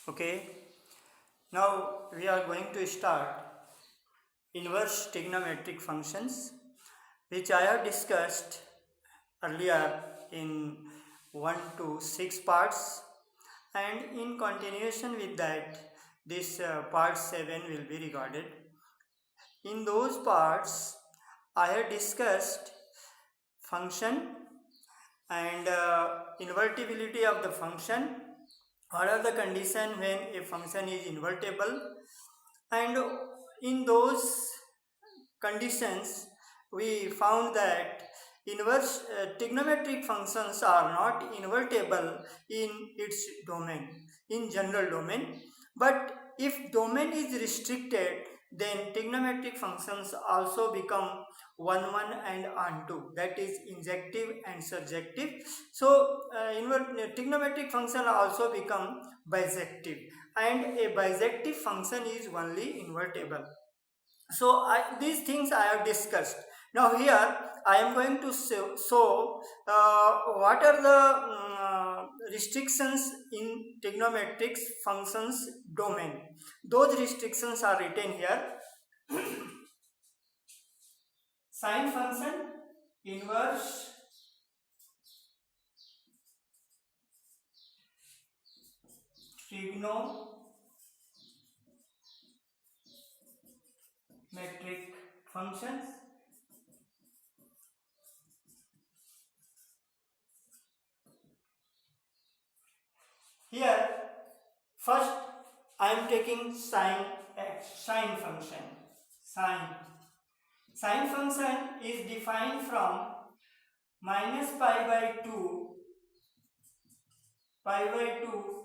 Okay, now we are going to start inverse trigonometric functions, which I have discussed earlier in 1 to 6 parts, and in continuation with that, this part 7 will be regarded. In those parts, I have discussed function and invertibility of the function. What are the conditions when a function is invertible? And in those conditions, we found that inverse trigonometric functions are not invertible in its domain, in general domain. But if domain is restricted, then trigonometric functions also become 1 1 and onto, that is injective and surjective. So trigonometric function also become bisective, and a bisective function is only invertible. So these things I have discussed. Now here I am going to show what are the restrictions in trigonometric functions domain. Those restrictions are written here. Sine function, inverse, trigonometric functions. Here, first I am taking sine function. Sine function is defined from minus pi by 2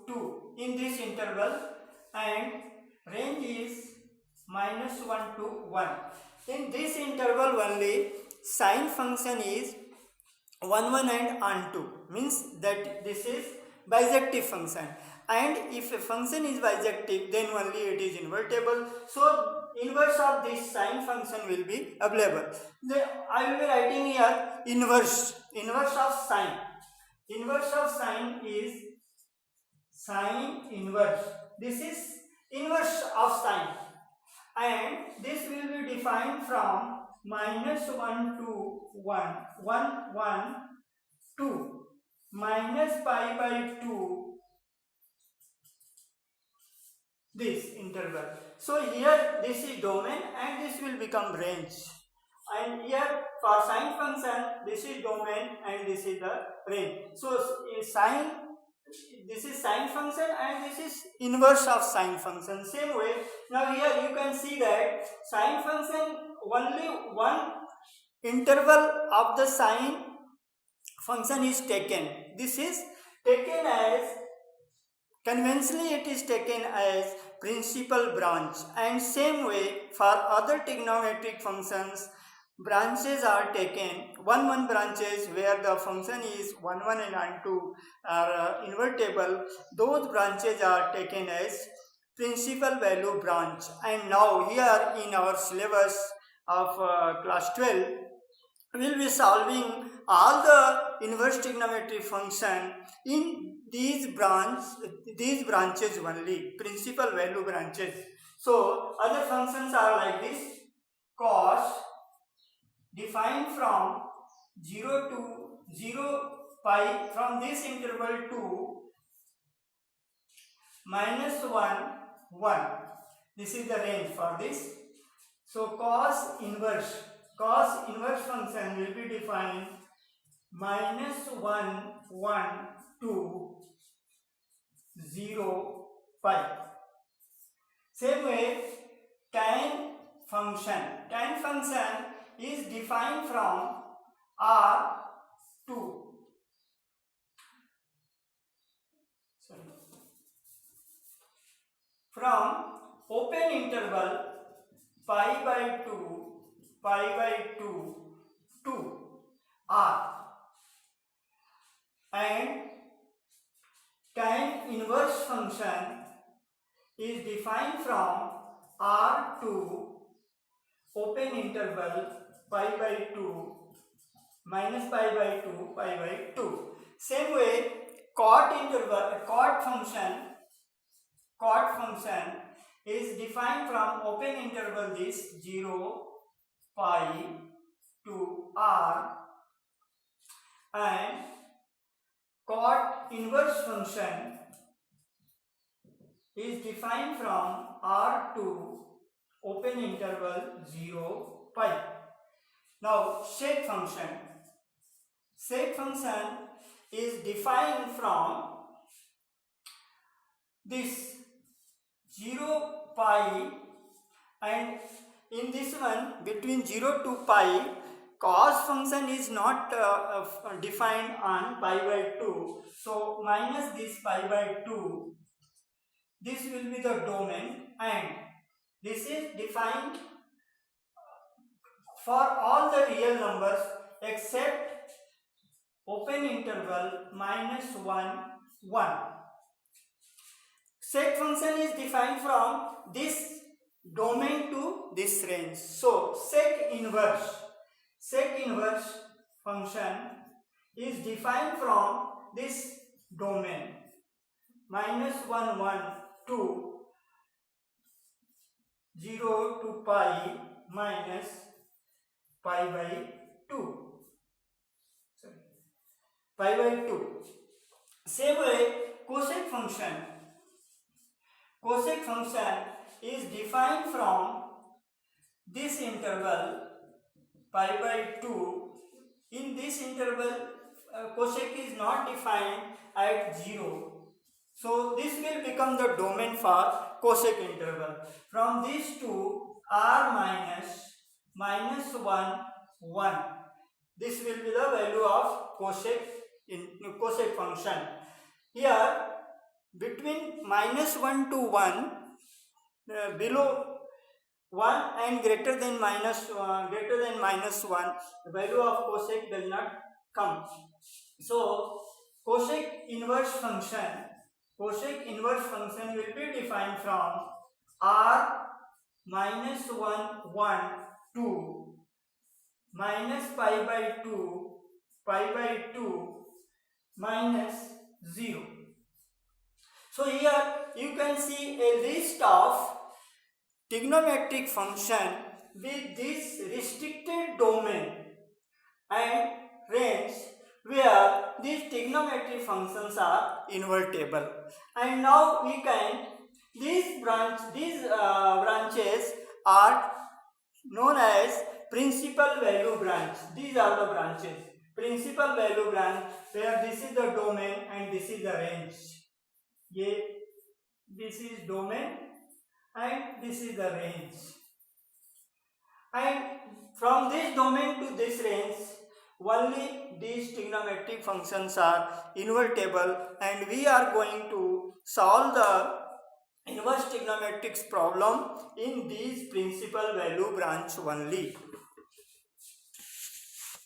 to in this interval, and range is minus 1 to 1. In this interval only, sine function is 1 1 and onto, means that this is bisective function, and if a function is bisective, then only it is invertible. So inverse of this sine function will be available. I will be writing here inverse of sine. Inverse of sine is sine inverse. This is inverse of sine, and this will be defined from minus 1 to 1 to minus pi by 2, this interval. So here this is domain and this will become range, and here for sine function this is domain and this is the range. So sine, this is sine function and this is inverse of sine function. Same way, now here you can see that sine function, only one interval of the sine function is taken. This is taken as, conventionally it is taken as principal branch, and same way for other trigonometric functions, branches are taken, 1 1 branches where the function is 1 1 and onto are invertible. Those branches are taken as principal value branch. And now here in our syllabus of class 12, we will be solving all the inverse trigonometric function in these branches only, principal value branches. So other functions are like this: cos, defined from 0 to 0 pi, from this interval to minus 1 1. This is the range for this. So cos inverse function will be defined minus 1 1 to 0 pi. Same way, tan function is defined from r to from open interval pi by 2 to r, and tan inverse function is defined from r to open interval pi by 2 minus pi by 2. Same way, cot function chord function is defined from open interval this 0, pi to r, and chord inverse function is defined from r to open interval 0, pi. Now shape function is defined from this 0, pi, and in this one between 0 to pi cos function is not defined on pi by 2, so minus this pi by 2, this will be the domain, and this is defined for all the real numbers except open interval -1, 1. Sec function is defined from this domain to this range. So sec inverse function is defined from this domain -1, 1 to 0 to pi minus pi by 2. Pi by 2. Same way, cosec function is defined from this interval pi by 2. In this interval, cosec is not defined at 0. So this will become the domain for cosec interval. From these two, r minus 1, 1. This will be the value of cosec function. Here, between -1 to 1, below 1 and greater than minus 1, the value of cosec does not come. So cosec inverse function will be defined from r -1, 1 to minus pi by 2 minus 0. So here you can see a list of trigonometric function with this restricted domain and range where these trigonometric functions are invertible. And now we can, these branches are known as principal value branch. These are the branches. Principal value branch, where this is the domain and this is the range. This is domain and this is the range. And from this domain to this range, only these trigonometric functions are invertible, and we are going to solve the inverse trigonometric problem in these principal value branch only.